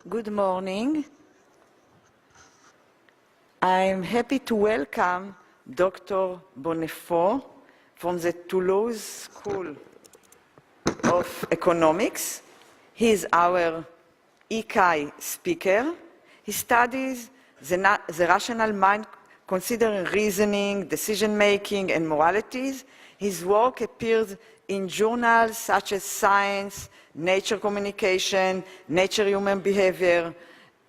Good morning. I'm happy to welcome Dr. Bonnefond from the Toulouse School of Economics. He is our ICAI speaker. He studies the rational mind, considering reasoning, decision-making, and moralities. His work appears in journals such as Science, Nature Communication, Nature Human Behavior,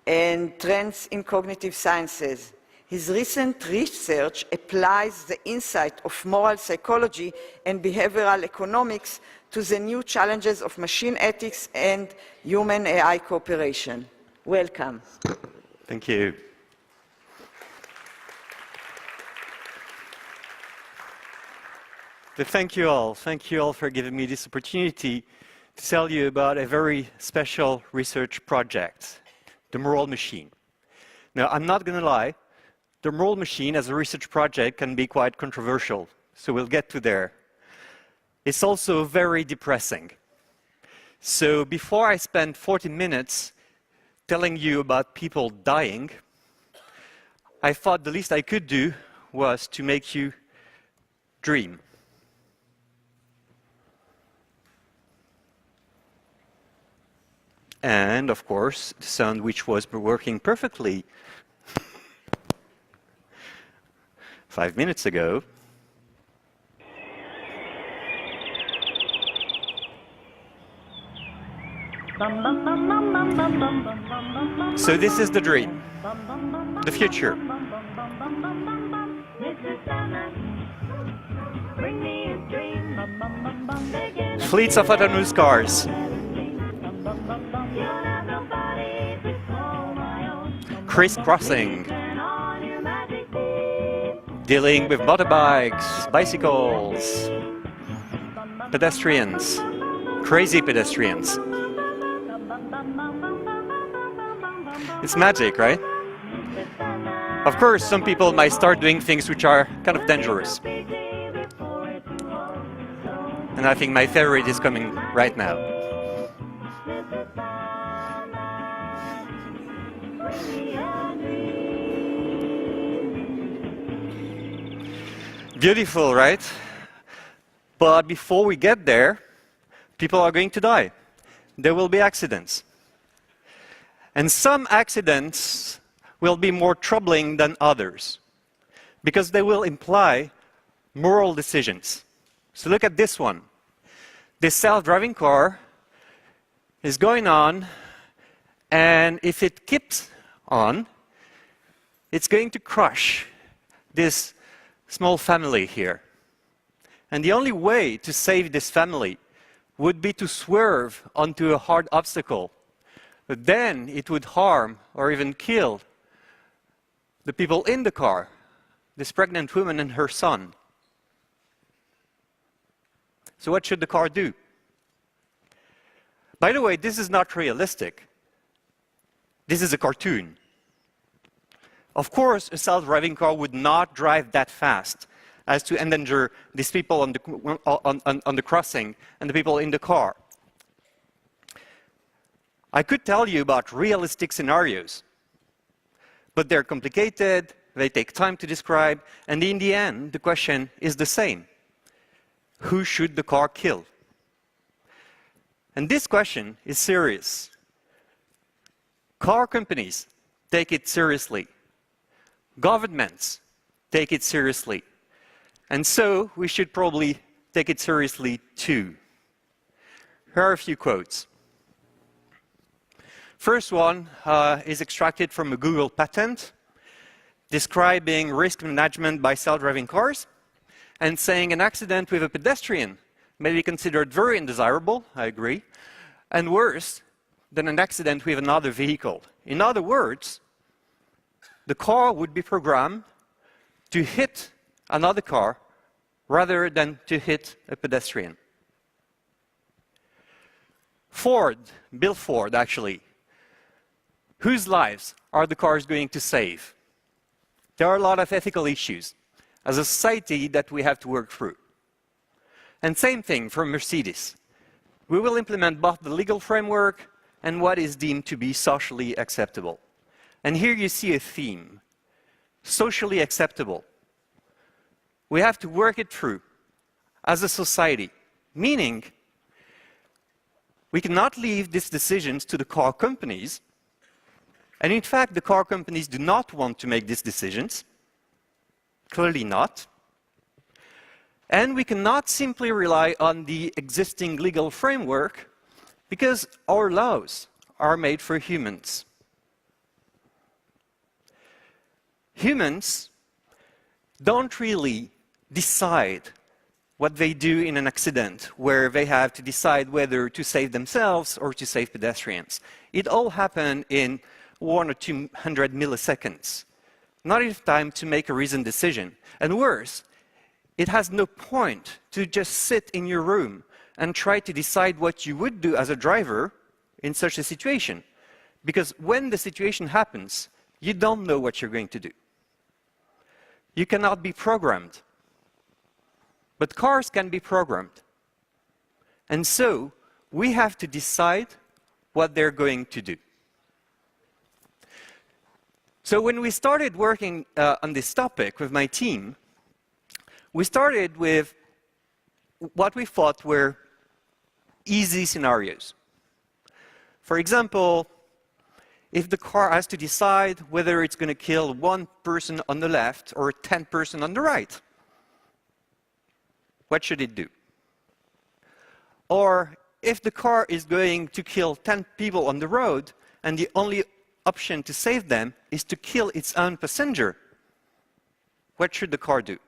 and Trends in Cognitive Sciences. His recent research applies the insight of moral psychology and behavioral economics to the new challenges of machine ethics and human-AI cooperation. Welcome. Thank you. Thank you all. Thank you all for giving me this opportunity to tell you about a very special research project, the Moral Machine. Now, I'm not going to lie, the Moral Machine as a research project can be quite controversial, so we'll get to there. It's also very depressing. So before I spend 40 minutes telling you about people dying, I thought the least I could do was to make you dream. And, of course, the sound which was working perfectly 5 minutes ago. So this is the dream, the future. Fleets of autonomous cars. Crisscrossing, dealing with motorbikes, bicycles, pedestrians, crazy pedestrians. It's magic, right? Of course, some people might start doing things which are kind of dangerous. And I think my favorite is coming right now. Beautiful, right? But before we get there, people are going to die. There will be accidents. And some accidents will be more troubling than others because they will imply moral decisions. So look at this one. This self-driving car is going on, and if it keeps on, it's going to crush this small family here. And the only way to save this family would be to swerve onto a hard obstacle. But then it would harm or even kill the people in the car, this pregnant woman and her son. So what should the car do? By the way, this is not realistic. This is a cartoon. Of course, a self-driving car would not drive that fast as to endanger these people on the crossing and the people in the car. I could tell you about realistic scenarios, but they're complicated, they take time to describe, and in the end, the question is the same. Who should the car kill? And this question is serious. Car companies take it seriously. Governments take it seriously. And so we should probably take it seriously too. Here are a few quotes. First one is extracted from a Google patent describing risk management by self-driving cars and saying an accident with a pedestrian may be considered very undesirable, I agree, and worse than an accident with another vehicle. In other words, the car would be programmed to hit another car rather than to hit a pedestrian. Ford, Bill Ford actually, whose lives are the cars going to save? There are a lot of ethical issues as a society that we have to work through. And same thing for Mercedes. We will implement both the legal framework and what is deemed to be socially acceptable. And here you see a theme, socially acceptable. We have to work it through as a society, meaning we cannot leave these decisions to the car companies. And in fact, the car companies do not want to make these decisions. Clearly not. And we cannot simply rely on the existing legal framework because our laws are made for humans. Humans don't really decide what they do in an accident where they have to decide whether to save themselves or to save pedestrians. It all happened in 100 or 200 milliseconds. Not enough time to make a reasoned decision. And worse, it has no point to just sit in your room and try to decide what you would do as a driver in such a situation. Because when the situation happens, you don't know what you're going to do. You cannot be programmed. But cars can be programmed. And so, we have to decide what they're going to do. So when we started working on this topic with my team, we started with what we thought were easy scenarios. For example, if the car has to decide whether it's going to kill 1 person on the left or 10 person on the right, what should it do? Or if the car is going to kill 10 people on the road and the only option to save them is to kill its own passenger, what should the car do?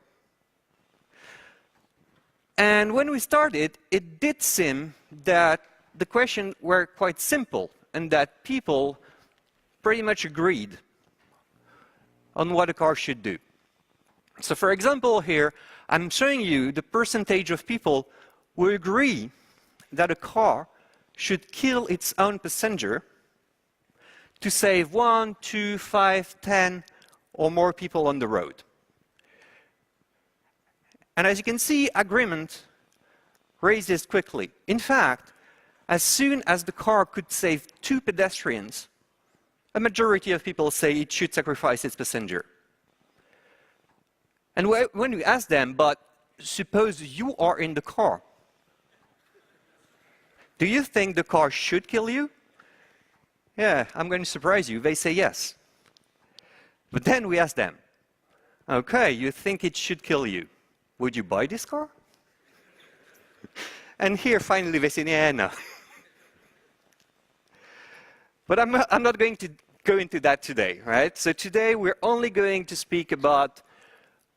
And when we started, it did seem that the questions were quite simple and that people pretty much agreed on what a car should do. So for example here, I'm showing you the percentage of people who agree that a car should kill its own passenger to save 1, 2, 5, 10 or more people on the road. And as you can see, agreement raises quickly. In fact, as soon as the car could save 2 pedestrians, a majority of people say it should sacrifice its passenger. And when we ask them, but suppose you are in the car, do you think the car should kill you? Yeah, I'm going to surprise you. They say yes. But then we ask them, okay, you think it should kill you. Would you buy this car? And here, finally, they say, yeah, no. But I'm not going to go into that today, right? So today, we're only going to speak about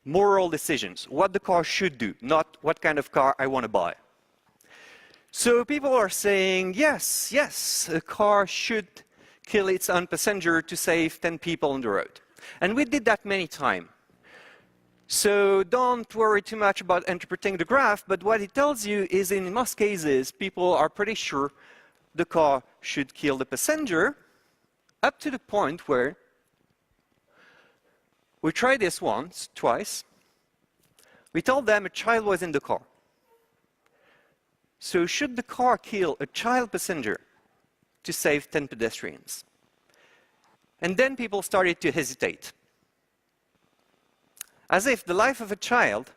moral decisions, what the car should do, not what kind of car I want to buy. So people are saying, yes, yes, a car should kill its own passenger to save 10 people on the road. And we did that many times. So don't worry too much about interpreting the graph, but what it tells you is in most cases, people are pretty sure the car should kill the passenger up to the point where we tried this once, twice. We told them a child was in the car. So should the car kill a child passenger to save 10 pedestrians? And then people started to hesitate. As if the life of a child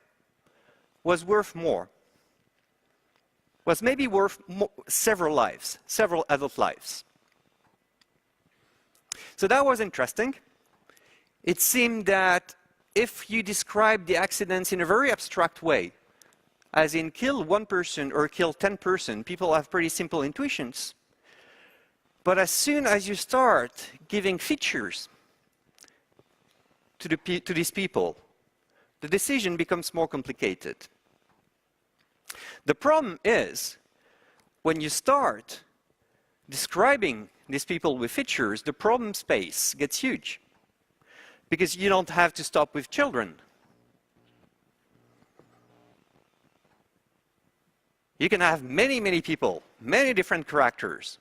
was worth more, was maybe worth several lives, several adult lives. So that was interesting. It seemed that if you describe the accidents in a very abstract way, as in kill 1 person or kill 10 person, people have pretty simple intuitions. But as soon as you start giving features to these people, the decision becomes more complicated. The problem is, when you start describing these people with features, the problem space gets huge. Because you don't have to stop with children. You can have many, many people, many different characters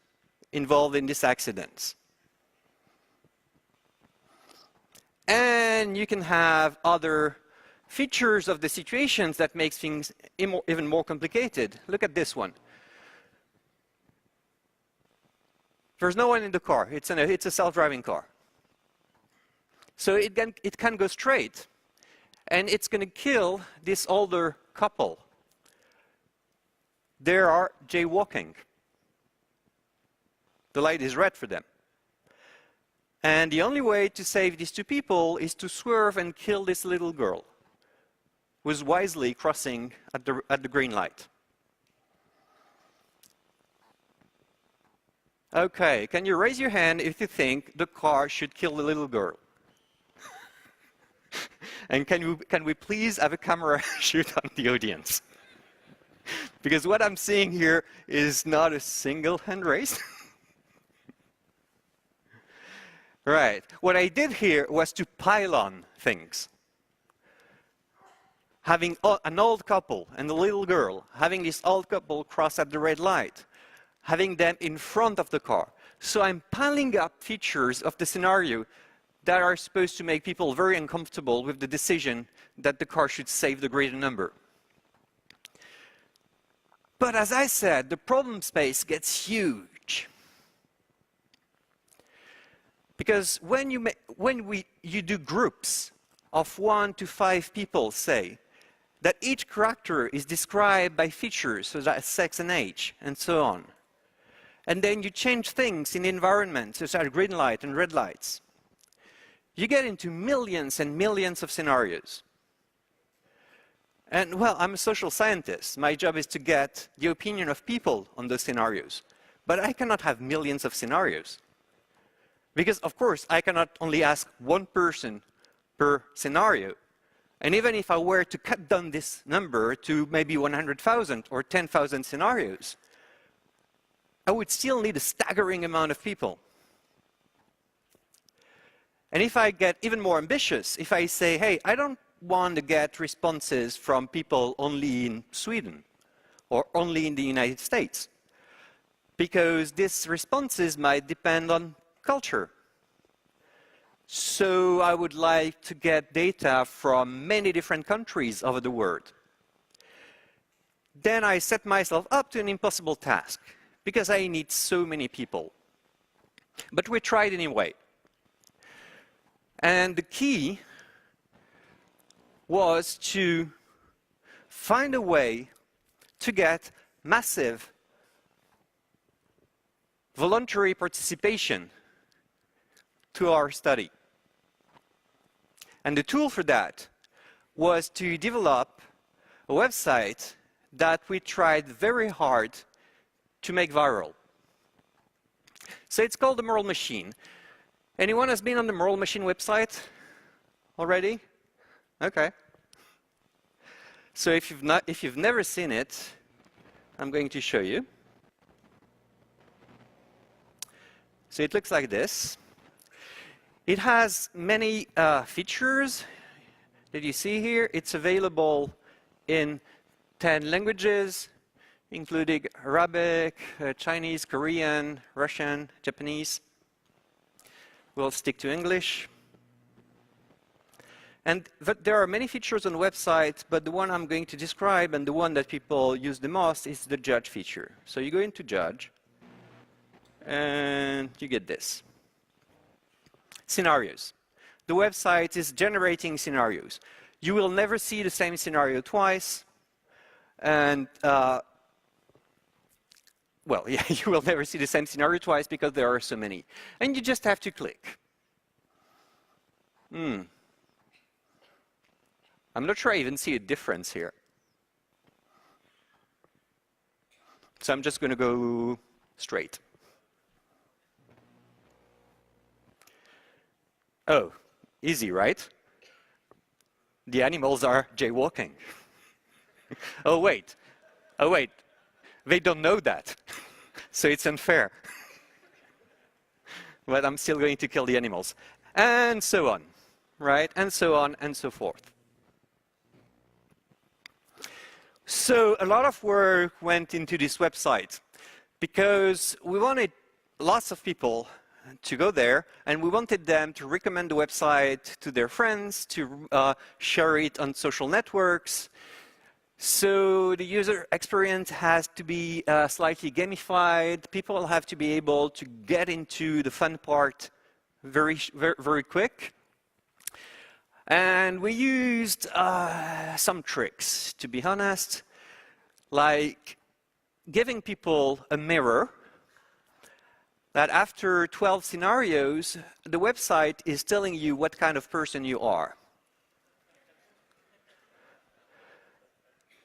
involved in these accidents. And you can have other features of the situations that makes things even more complicated. Look at this one. There's no one in the car. It's a self-driving car. So it can go straight, and it's going to kill this older couple. They are jaywalking. The light is red for them. And the only way to save these two people is to swerve and kill this little girl who is wisely crossing at the green light. Okay, can you raise your hand if you think the car should kill the little girl? And can we please have a camera shoot on the audience? Because what I'm seeing here is not a single hand raised. Right. What I did here was to pile on things. Having an old couple and a little girl, having this old couple cross at the red light, having them in front of the car. So I'm piling up features of the scenario that are supposed to make people very uncomfortable with the decision that the car should save the greater number. But as I said, the problem space gets huge. Because when you do groups of 1 to 5 people, say, that each character is described by features, such as sex and age, and so on. And then you change things in the environment, such as green light and red lights. You get into millions and millions of scenarios. And, well, I'm a social scientist. My job is to get the opinion of people on those scenarios. But I cannot have millions of scenarios. Because, of course, I cannot only ask one person per scenario. And even if I were to cut down this number to maybe 100,000 or 10,000 scenarios, I would still need a staggering amount of people. And if I get even more ambitious, if I say, hey, I don't want to get responses from people only in Sweden or only in the United States, because these responses might depend on culture. So I would like to get data from many different countries over the world. Then I set myself up to an impossible task, because I need so many people. But we tried anyway. And the key was to find a way to get massive voluntary participation to our study. And the tool for that was to develop a website that we tried very hard to make viral. So it's called the Moral Machine. Anyone has been on the Moral Machine website already? Okay. So if you've never seen it, I'm going to show you. So it looks like this. It has many features that you see here. It's available in 10 languages, including Arabic, Chinese, Korean, Russian, Japanese. We'll stick to English. And there are many features on the website, but the one I'm going to describe and the one that people use the most is the Judge feature. So you go into Judge, and you get this. Scenarios. The website is generating scenarios. You will never see the same scenario twice. And, well, yeah, you will never see the same scenario twice because there are so many. And you just have to click. I'm not sure I even see a difference here. So I'm just going to go straight. Oh, easy, right? The animals are jaywalking. Oh, wait. They don't know that. So it's unfair. But I'm still going to kill the animals. And so on, right? And so on and so forth. So a lot of work went into this website because we wanted lots of people to go there, and we wanted them to recommend the website to their friends, to share it on social networks, So the user experience has to be slightly gamified. People have to be able to get into the fun part very quick. And we used some tricks, to be honest, like giving people a mirror that after 12 scenarios, the website is telling you what kind of person you are,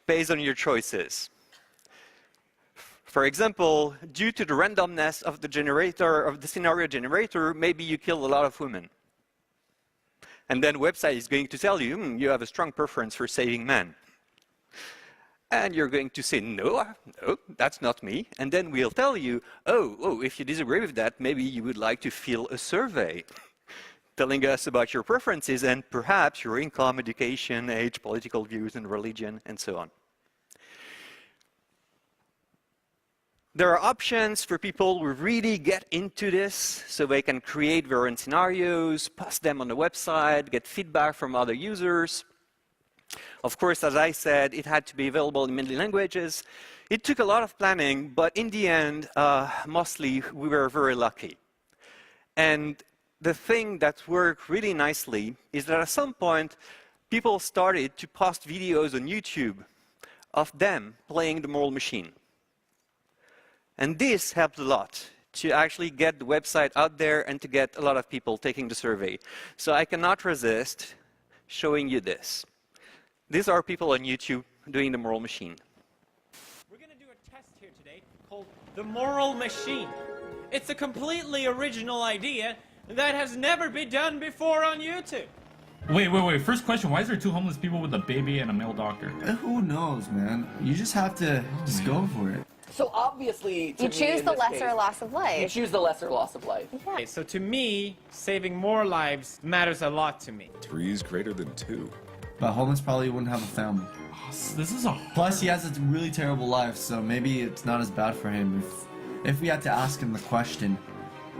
based on your choices. For example, due to the randomness of the generator, of the scenario generator, maybe you kill a lot of women. And then the website is going to tell you, you have a strong preference for saving men. And you're going to say, no, that's not me. And then we'll tell you, oh, if you disagree with that, maybe you would like to fill a survey telling us about your preferences and perhaps your income, education, age, political views, and religion, and so on. There are options for people who really get into this, so they can create their own scenarios, post them on the website, get feedback from other users. Of course, as I said, it had to be available in many languages. It took a lot of planning, but in the end, mostly we were very lucky. And the thing that worked really nicely is that at some point, people started to post videos on YouTube of them playing the moral machine. And this helped a lot to actually get the website out there and to get a lot of people taking the survey. So I cannot resist showing you this. These are people on YouTube doing the moral machine. We're going to do a test here today called the moral machine. It's a completely original idea that has never been done before on YouTube. Wait. First question, why is there two homeless people with a baby and a male doctor? Who knows, man? You just have to just go for it. So obviously, to You me, choose in the this lesser case, loss of You life. choose the lesser loss of life. Okay, so to me, saving more lives matters a lot to me. 3 is greater than 2. But homeless probably wouldn't have a family. This is a Plus, he has a really terrible life, so maybe it's not as bad for him if we had to ask him the question,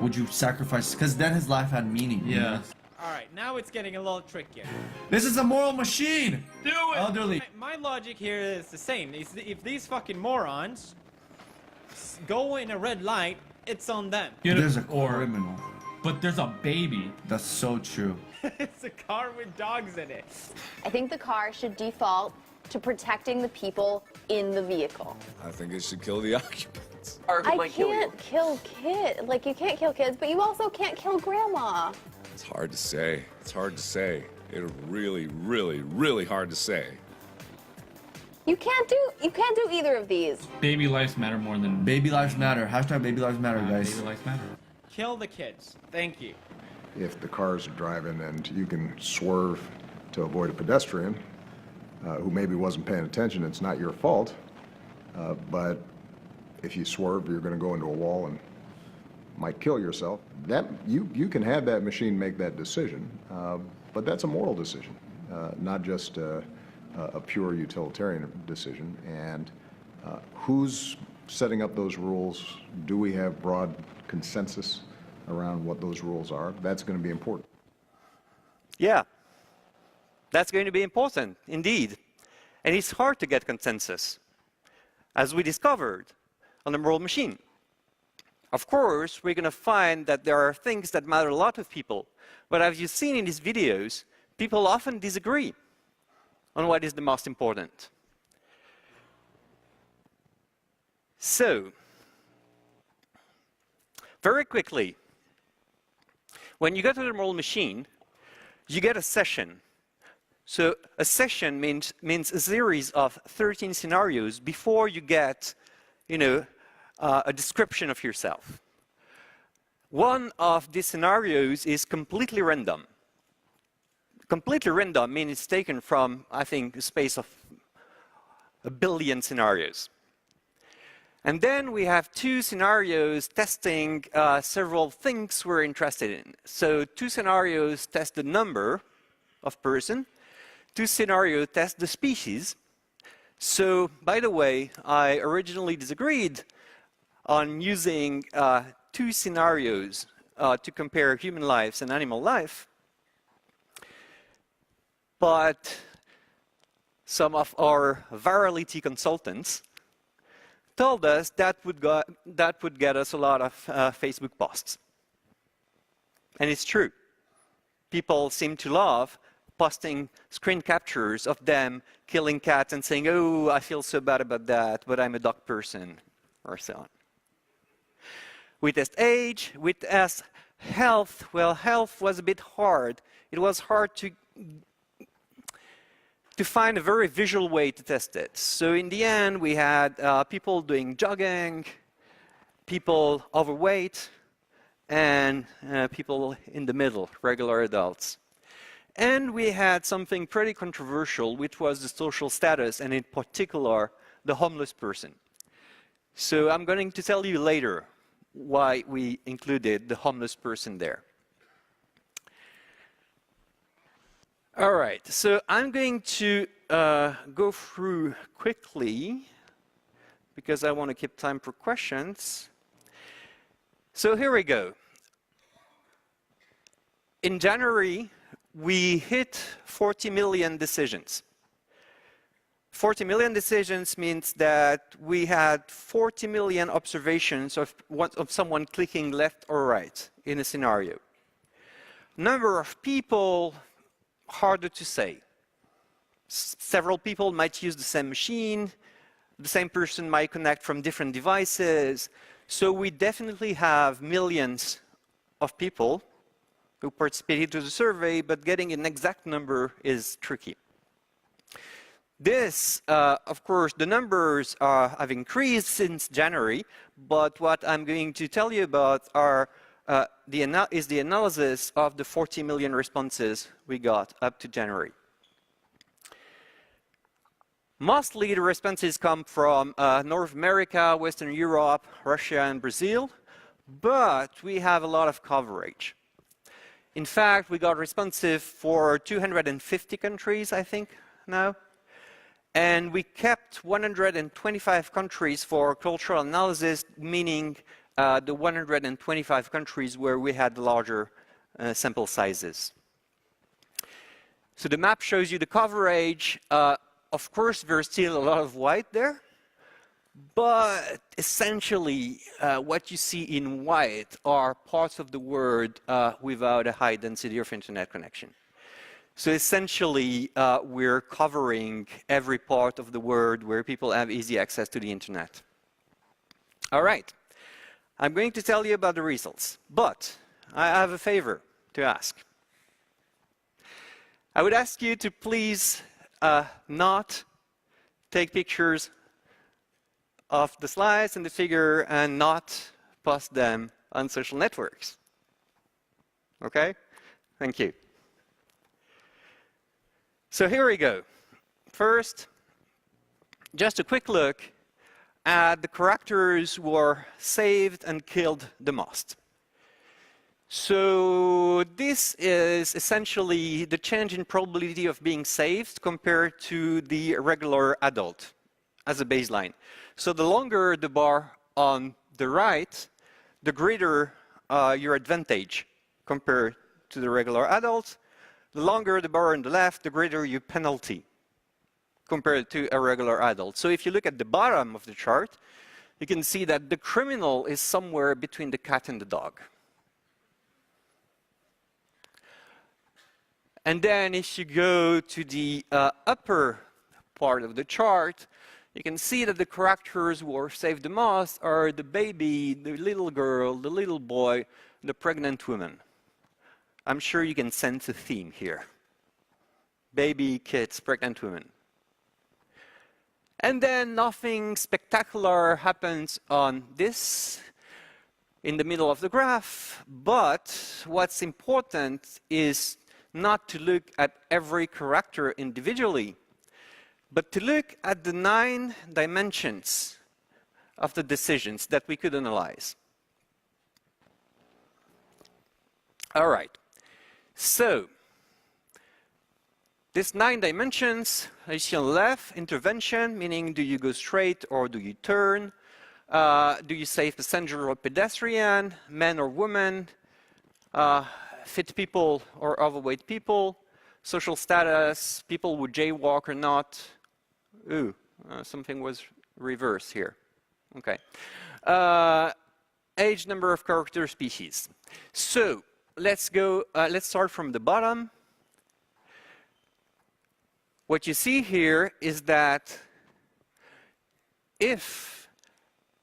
would you sacrifice? Because then his life had meaning. you know? Yeah. All right, now it's getting a little trickier. This is a moral machine. Do it! Elderly. My logic here is the same. If these fucking morons go in a red light, it's on them. There's a criminal. But there's a baby. That's so true. It's a car with dogs in it. I think the car should default to protecting the people in the vehicle. I think it should kill the occupants. Or who I might kill you. can't kill kids. Like, you can't kill kids, but you also can't kill grandma. It's hard to say. It's hard to say. It's really, really, really hard to say. You can't do either of these. Baby lives matter more than Baby lives matter. Hashtag baby lives matter, guys. baby lives matter. Kill the kids. Thank you. If the cars are driving and you can swerve to avoid a pedestrian who maybe wasn't paying attention, it's not your fault. But if you swerve, you're going to go into a wall and might kill yourself. That you can have that machine make that decision, but that's a moral decision, not just a pure utilitarian decision. And who's setting up those rules? Do we have broad consensus around what those rules are? That's going to be important. Yeah, that's going to be important, indeed. And it's hard to get consensus, as we discovered on the moral machine. Of course, we're going to find that there are things that matter a lot to people, but as you've seen in these videos, people often disagree on what is the most important. So, very quickly, when you go to the moral machine, you get a session. So a session means a series of 13 scenarios before you get, a description of yourself. One of these scenarios is completely random. Completely random means it's taken from, I think, a space of 1 billion scenarios. And then we have 2 scenarios testing several things we're interested in. So 2 scenarios test the number of person, 2 scenarios test the species. So, by the way, I originally disagreed on using 2 scenarios to compare human lives and animal life. But some of our virality consultants told us that would get us a lot of Facebook posts. And it's true. People seem to love posting screen captures of them killing cats and saying, oh, I feel so bad about that, but I'm a dog person, or so on. We test age, we test health. Well, health was a bit hard. It was hard to find a very visual way to test it. So in the end, we had people doing jogging, people overweight, and people in the middle, regular adults. And we had something pretty controversial, which was the social status, and in particular, the homeless person. So I'm going to tell you later why we included the homeless person there. All right, so I'm going to go through quickly, because I want to keep time for questions. So here we go. In January, we hit 40 million decisions. 40 million decisions means that we had 40 million observations of someone clicking left or right in a scenario. Number of people, harder to say. Several people might use the same machine. The same person might connect from different devices. So we definitely have millions of people who participated in the survey, but getting an exact number is tricky. This, of course, the numbers have increased since January, but what I'm going to tell you about is the analysis of the 40 million responses we got up to January. Mostly the responses come from North America, Western Europe, Russia, and Brazil, but we have a lot of coverage. In fact, we got responsive for 250 countries, I think, now. And we kept 125 countries for cultural analysis, meaning the 125 countries where we had larger sample sizes. So the map shows you the coverage. Of course, there's still a lot of white there. But essentially, what you see in white are parts of the world without a high density of internet connection. So essentially, we're covering every part of the world where people have easy access to the internet. All right. I'm going to tell you about the results, but I have a favor to ask. I would ask you to please not take pictures of the slides and the figure and not post them on social networks. Okay? Thank you. So here we go. First, just a quick look at the characters who were saved and killed the most. So this is essentially the change in probability of being saved compared to the regular adult as a baseline. So the longer the bar on the right, the greater your advantage compared to the regular adult. The longer the bar on the left, the greater your penalty compared to a regular adult. So if you look at the bottom of the chart, you can see that the criminal is somewhere between the cat and the dog. And then if you go to the upper part of the chart, you can see that the characters who are saved the most are the baby, the little girl, the little boy, the pregnant woman. I'm sure you can sense a theme here. Baby, kids, pregnant women. And then nothing spectacular happens on this in the middle of the graph, but what's important is not to look at every character individually, but to look at the 9 dimensions of the decisions that we could analyze. All right. So, these 9 dimensions, as you see on the left, intervention, meaning do you go straight or do you turn? Do you save passenger or pedestrian, man or woman, fit people or overweight people, social status, people who jaywalk or not, something was reversed here. Okay. Age, number of character, species. So let's go. Let's start from the bottom. What you see here is that if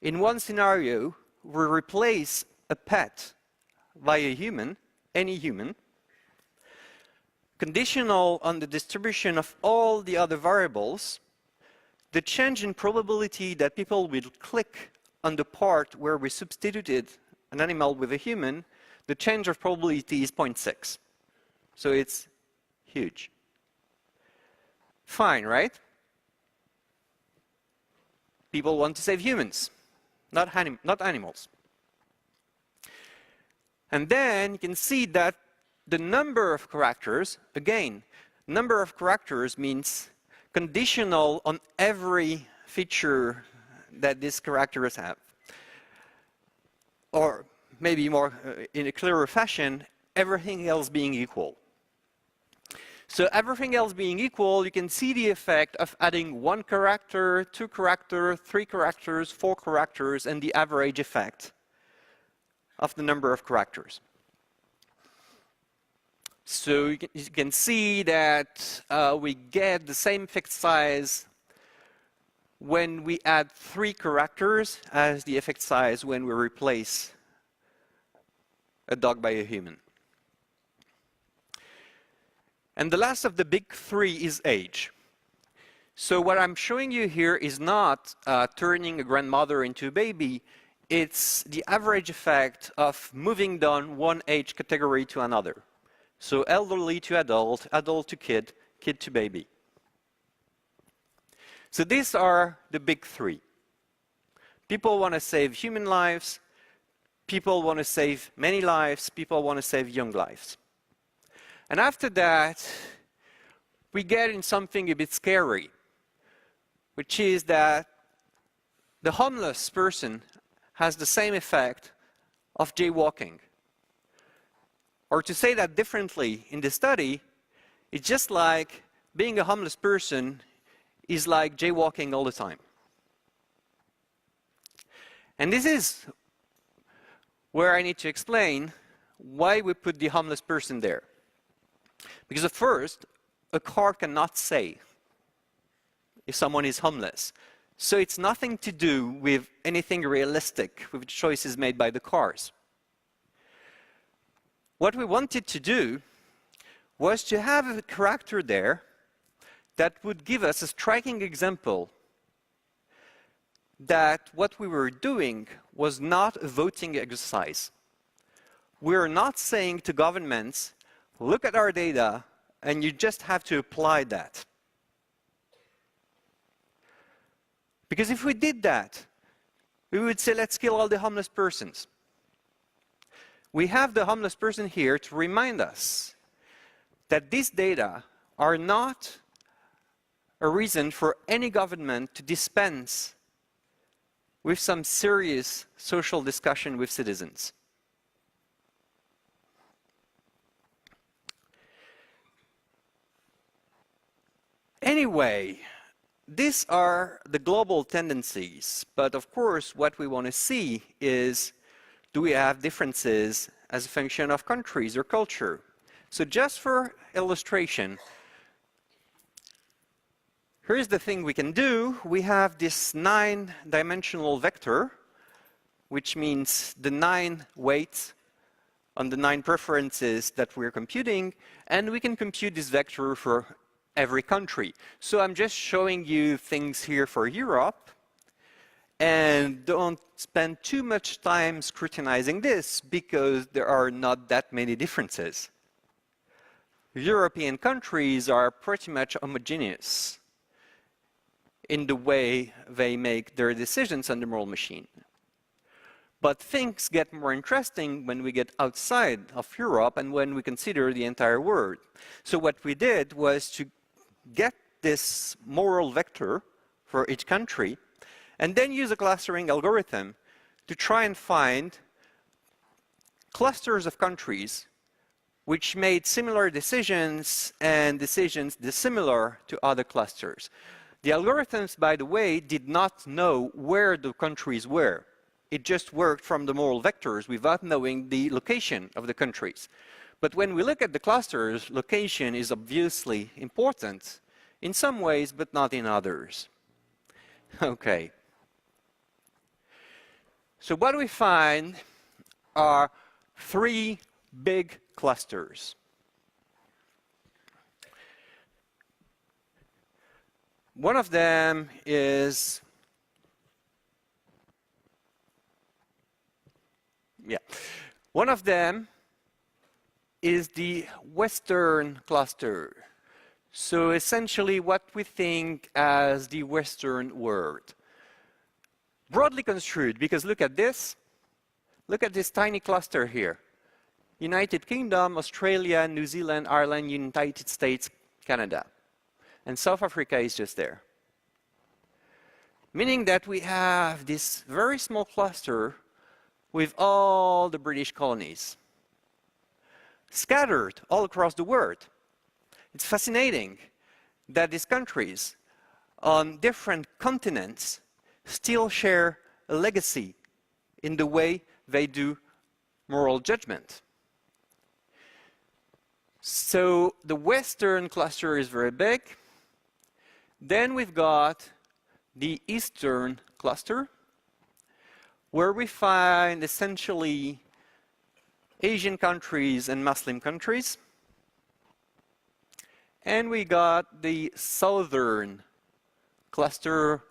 in one scenario we replace a pet by a human, any human, conditional on the distribution of all the other variables, the change in probability that people will click on the part where we substituted an animal with a human, the change of probability is 0.6. So it's huge. Fine, right? People want to save humans, not animals. And then you can see that the number of characters, again, number of characters means conditional on every feature that these characters have. Or maybe more in a clearer fashion, everything else being equal. So everything else being equal, you can see the effect of adding 1 character, 2 characters, 3 characters, 4 characters, and the average effect of the number of characters. So you can see that we get the same fixed size when we add 3 characters as the effect size when we replace a dog by a human. And the last of the big 3 is age. So what I'm showing you here is not turning a grandmother into a baby. It's the average effect of moving down one age category to another. So elderly to adult, adult to kid, kid to baby. So these are the big 3. People want to save human lives. People want to save many lives. People want to save young lives. And after that, we get in something a bit scary, which is that the homeless person has the same effect of jaywalking. Or to say that differently, in the study, it's just like being a homeless person is like jaywalking all the time. And this is where I need to explain why we put the homeless person there. Because at first, a car cannot say if someone is homeless. So it's nothing to do with anything realistic, with choices made by the cars. What we wanted to do was to have a character there that would give us a striking example that what we were doing was not a voting exercise. We're not saying to governments, look at our data, and you just have to apply that. Because if we did that, we would say, let's kill all the homeless persons. We have the homeless person here to remind us that these data are not a reason for any government to dispense with some serious social discussion with citizens. Anyway, these are the global tendencies, but of course what we want to see is, do we have differences as a function of countries or culture? So just for illustration, here's the thing we can do. We have this 9-dimensional vector, which means the 9 weights on the 9 preferences that we're computing, and we can compute this vector for every country. So I'm just showing you things here for Europe, and don't spend too much time scrutinizing this because there are not that many differences. European countries are pretty much homogeneous in the way they make their decisions on the moral machine. But things get more interesting when we get outside of Europe and when we consider the entire world. So what we did was to get this moral vector for each country and then use a clustering algorithm to try and find clusters of countries which made similar decisions and decisions dissimilar to other clusters. The algorithms, by the way, did not know where the countries were. It just worked from the moral vectors without knowing the location of the countries. But when we look at the clusters, location is obviously important in some ways, but not in others. Okay. So what we find are three big clusters. One of them is, one of them is the Western cluster. So essentially what we think as the Western world. Broadly construed, because look at this tiny cluster here. United Kingdom, Australia, New Zealand, Ireland, United States, Canada. And South Africa is just there. Meaning that we have this very small cluster with all the British colonies scattered all across the world. It's fascinating that these countries on different continents still share a legacy in the way they do moral judgment. So the Western cluster is very big. Then we've got the Eastern cluster, where we find essentially Asian countries and Muslim countries. And we got the Southern cluster,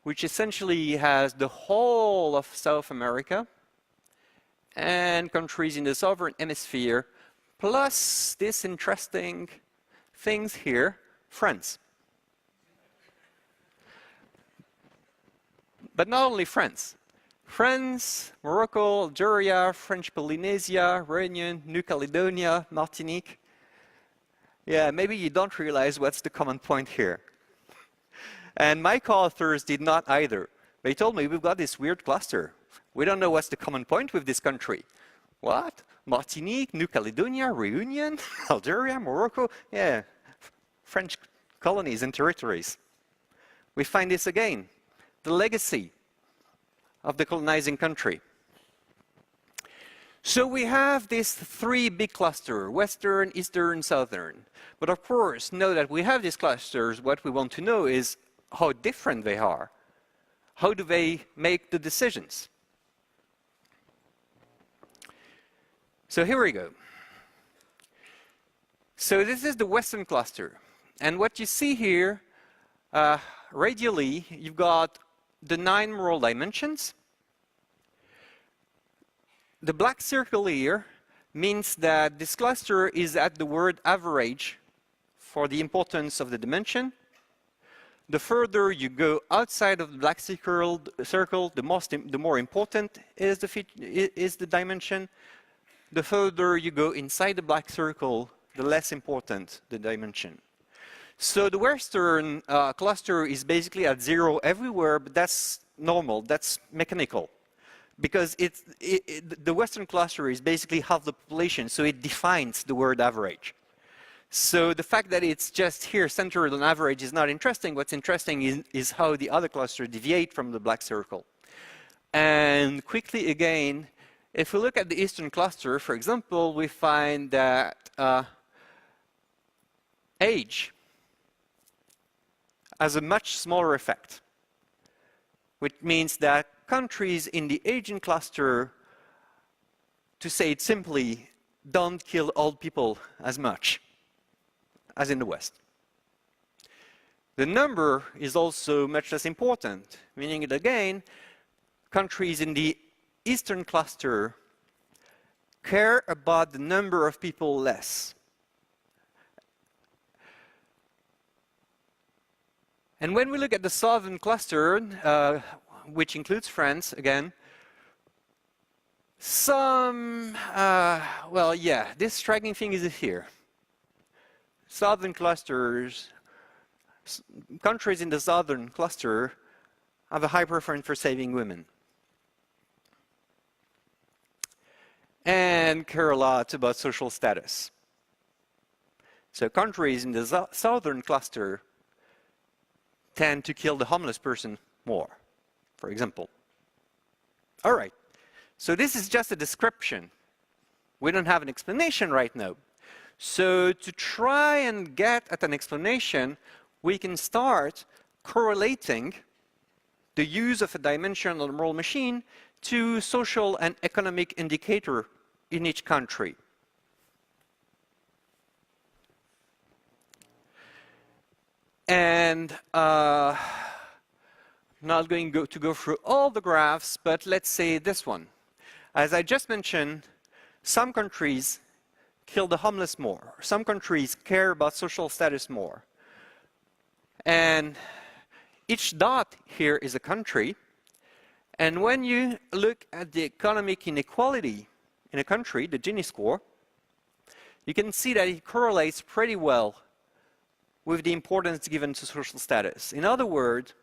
which essentially has the whole of South America and countries in the Southern Hemisphere, plus this interesting things here, France. But not only France. France, Morocco, Algeria, French Polynesia, Réunion, New Caledonia, Martinique. Yeah, maybe you don't realize what's the common point here. And my co-authors did not either. They told me, we've got this weird cluster. We don't know what's the common point with this country. What? Martinique, New Caledonia, Réunion, Algeria, Morocco? Yeah, French colonies and territories. We find this again. The legacy of the colonizing country. So we have these three big clusters, Western, Eastern, Southern. But of course, now that we have these clusters, what we want to know is how different they are. How do they make the decisions? So here we go. So this is the Western cluster. And what you see here, radially, you've got the 9 moral dimensions. The black circle here means that this cluster is at the word average for the importance of the dimension. The further you go outside of the black circle, the more important is the dimension. The further you go inside the black circle, the less important the dimension. So the Western cluster is basically at 0 everywhere, but that's normal, that's mechanical. Because the Western cluster is basically half the population, so it defines the word average. So the fact that it's just here centered on average is not interesting. What's interesting is how the other clusters deviate from the black circle. And quickly again, if we look at the Eastern cluster, for example, we find that age has a much smaller effect, which means that countries in the Asian cluster, to say it simply, don't kill old people as much as in the West. The number is also much less important, meaning that again, countries in the Eastern cluster care about the number of people less. And when we look at the Southern cluster, which includes France, again, well, yeah, this striking thing is here. Southern clusters, countries in the Southern cluster have a high preference for saving women. And care a lot about social status. So countries in the Southern cluster tend to kill the homeless person more, for example. All right, so this is just a description. We don't have an explanation right now. So to try and get at an explanation, we can start correlating the use of a dimension on the moral machine to social and economic indicator in each country. And not going to go through all the graphs, but let's say this one. As I just mentioned, some countries kill the homeless more. Some countries care about social status more. And each dot here is a country. And when you look at the economic inequality in a country, the Gini score, you can see that it correlates pretty well with the importance given to social status. In other words,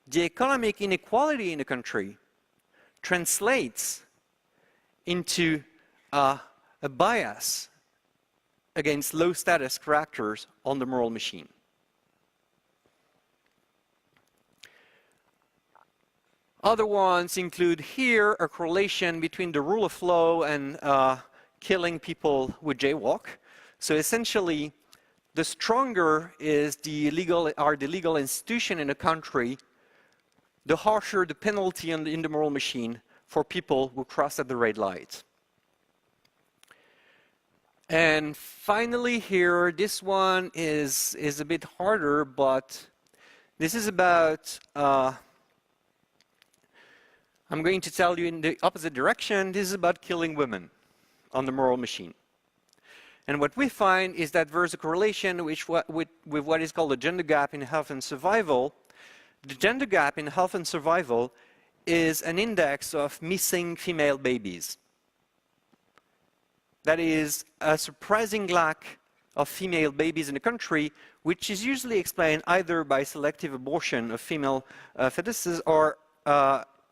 the economic inequality in a country translates into a bias against low status characters on the moral machine. Other ones include here a correlation between the rule of law and killing people who jaywalk. So essentially, the stronger is the legal institution in a country, the harsher the penalty in the moral machine for people who cross at the red light. And finally here, this one is a bit harder, but this is about, I'm going to tell you in the opposite direction, this is about killing women on the moral machine. And what we find is that there's a correlation with what is called the gender gap in health and survival. The gender gap in health and survival is an index of missing female babies. That is a surprising lack of female babies in the country, which is usually explained either by selective abortion of female fetuses or,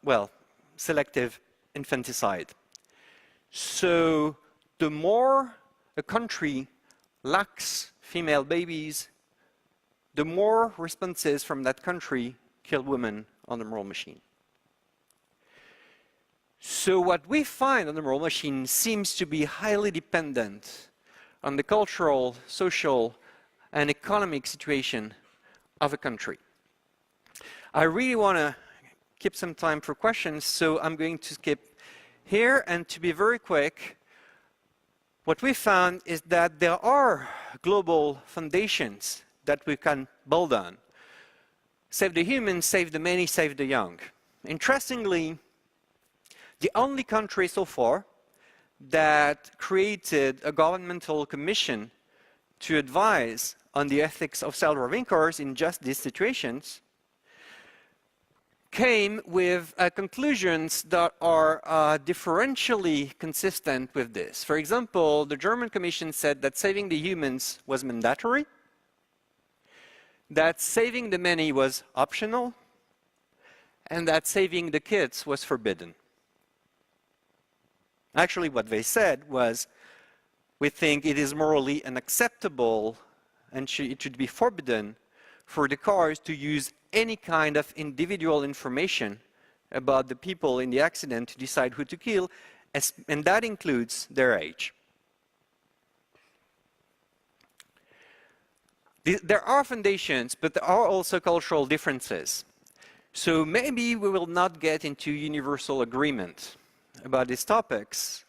well, selective infanticide. So the more a country lacks female babies, the more responses from that country kill women on the moral machine. So what we find on the moral machine seems to be highly dependent on the cultural, social, and economic situation of a country. I really want to keep some time for questions, so I'm going to skip here. And to be very quick, what we found is that there are global foundations that we can build on. Save the humans, save the many, save the young. Interestingly, the only country so far that created a governmental commission to advise on the ethics of self-driving cars in just these situations came with conclusions that are differentially consistent with this. For example, the German Commission said that saving the humans was mandatory, that saving the many was optional, and that saving the kids was forbidden. Actually, what they said was, we think it is morally unacceptable and it should be forbidden for the cars to use any kind of individual information about the people in the accident to decide who to kill, and that includes their age. There are foundations, but there are also cultural differences. So maybe we will not get into universal agreement about these topics,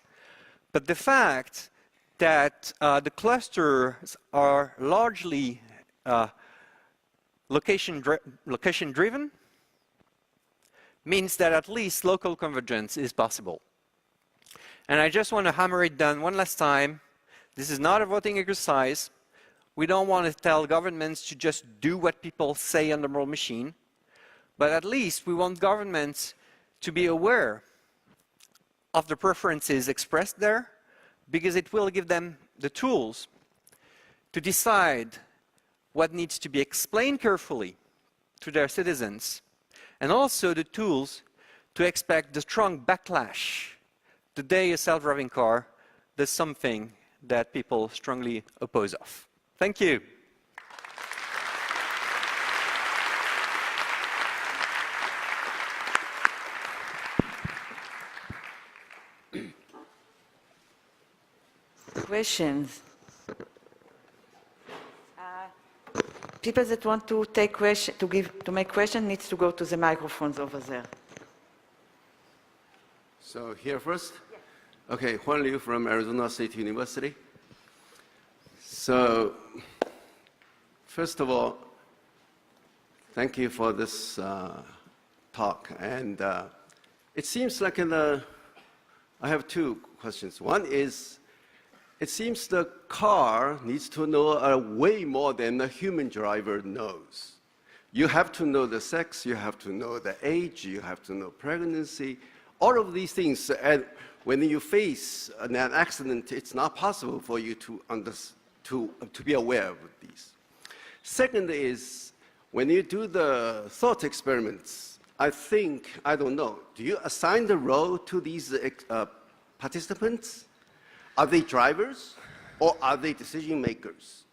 but the fact that the clusters are largely location-driven means that at least local convergence is possible. And I just want to hammer it down one last time. This is not a voting exercise. We don't want to tell governments to just do what people say on the moral machine, but at least we want governments to be aware of the preferences expressed there, because it will give them the tools to decide what needs to be explained carefully to their citizens, and also the tools to expect the strong backlash the day a self-driving car does something that people strongly oppose of. Thank you. questions? People that want to take question, to make questions needs to go to the microphones over there. So here first? Okay, Huan Liu from Arizona State University. So, first of all, thank you for this talk. And it seems like I have two questions. One is, it seems the car needs to know way more than the human driver knows. You have to know the sex, you have to know the age, you have to know pregnancy, all of these things. And when you face an accident, it's not possible for you to be aware of these. Second is, when you do the thought experiments, I don't know, do you assign the role to these participants? Are they drivers or are they decision makers?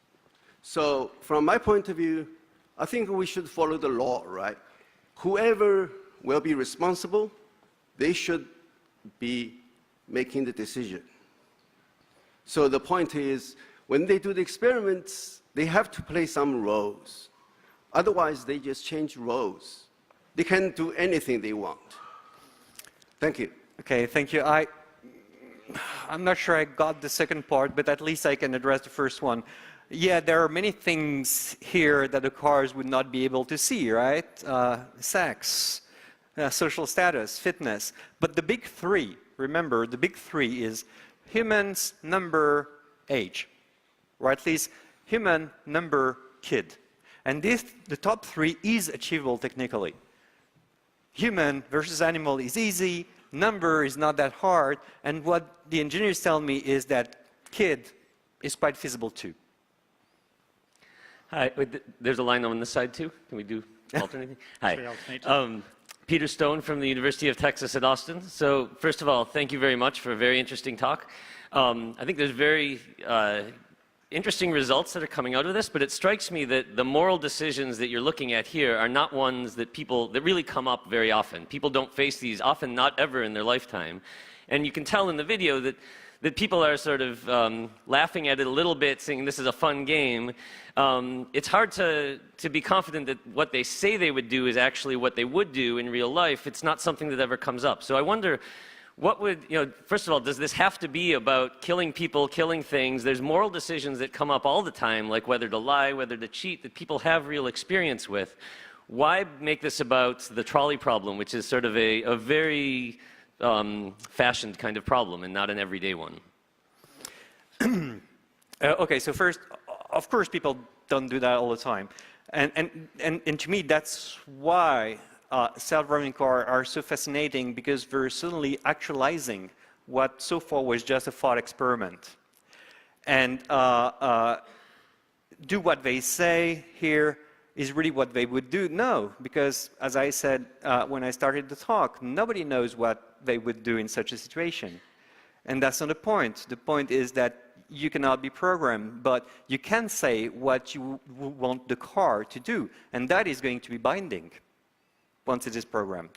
So from my point of view, I think we should follow the law, right? Whoever will be responsible, they should be making the decision. So the point is, when they do the experiments, they have to play some roles. Otherwise, they just change roles. They can do anything they want. Thank you. Okay, thank you. I'm not sure I got the second part, but at least I can address the first one. Yeah, there are many things here that the cars would not be able to see, right? Sex, social status, fitness. But the big three, remember, the big three is humans, number, age. Or at least human, number, kid. And the top three is achievable technically. Human versus animal is easy. Number is not that hard, and what the engineers tell me is that kid is quite feasible too. Hi, wait, there's a line on this side too. Can we do alternating? Hi, Peter Stone from the University of Texas at Austin. So first of all, thank you very much for a very interesting talk. I think there's very interesting results that are coming out of this, but it strikes me that the moral decisions that you're looking at here are not ones that really come up very often. People don't face these, often not ever in their lifetime. And you can tell in the video that people are sort of laughing at it a little bit, saying this is a fun game. It's hard to be confident that what they say they would do is actually what they would do in real life. It's not something that ever comes up. So I wonder, what would, first of all, does this have to be about killing people, killing things? There's moral decisions that come up all the time, like whether to lie, whether to cheat, that people have real experience with. Why make this about the trolley problem, which is sort of a very fashioned kind of problem and not an everyday one? Okay, so first, of course people don't do that all the time. And to me, that's why self-driving cars are so fascinating, because we're suddenly actualizing what so far was just a thought experiment. And do what they say here is really what they would do? No, because as I said when I started the talk, nobody knows what they would do in such a situation. And that's not the point. The point is that you cannot be programmed, but you can say what you want the car to do, and that is going to be binding once it is programmed.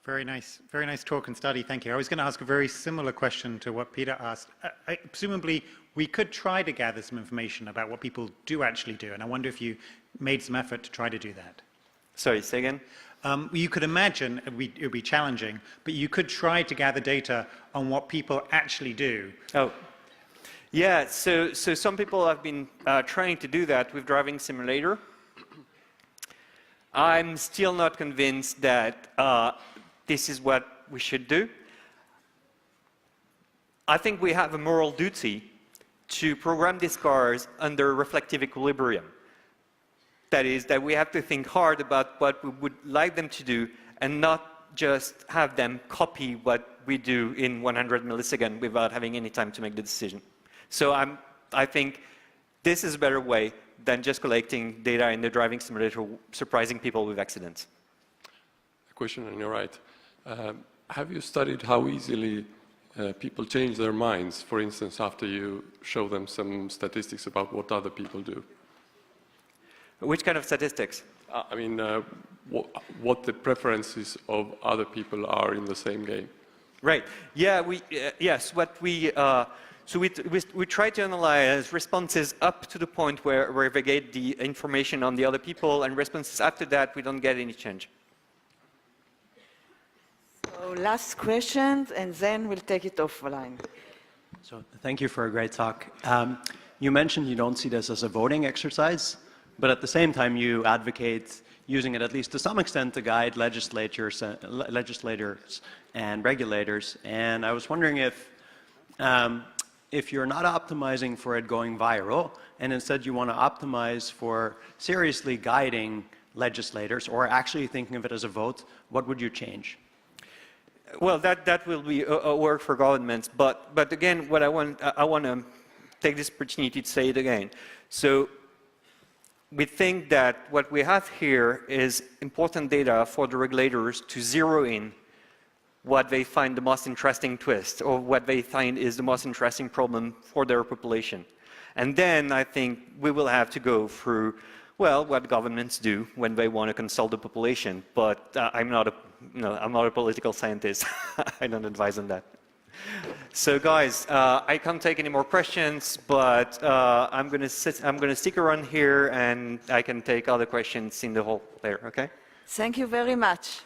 Very nice talk and study, thank you. I was going to ask a very similar question to what Peter asked. Presumably, we could try to gather some information about what people do actually do, and I wonder if you made some effort to try to do that. Sorry, say again? You could imagine it would be challenging, but you could try to gather data on what people actually do. Oh, yeah, so some people have been trying to do that with Driving Simulator. I'm still not convinced that this is what we should do. I think we have a moral duty to program these cars under reflective equilibrium. That is, that we have to think hard about what we would like them to do and not just have them copy what we do in 100 milliseconds without having any time to make the decision. So I think this is a better way than just collecting data in the driving simulator, surprising people with accidents. A question on your right. Have you studied how easily people change their minds, for instance, after you show them some statistics about what other people do? Which kind of statistics? I mean, what the preferences of other people are in the same game. Right. Yeah. Yes. So we try to analyze responses up to the point where they get the information on the other people, and responses after that we don't get any change. So last question, and then we'll take it offline. So thank you for a great talk. You mentioned you don't see this as a voting exercise, but at the same time you advocate using it at least to some extent to guide legislators and regulators. And I was wondering if you're not optimizing for it going viral, and instead you want to optimize for seriously guiding legislators or actually thinking of it as a vote, what would you change? Well, that will be a work for governments. But again, what I want to take this opportunity to say it again. So we think that what we have here is important data for the regulators to zero in what they find the most interesting twist, or what they find is the most interesting problem for their population. And then I think we will have to go through, well, what governments do when they want to consult the population. But I'm not a political scientist. I don't advise on that. So guys, I can't take any more questions, but I'm going to stick around here, and I can take other questions in the hall there. Okay? Thank you very much.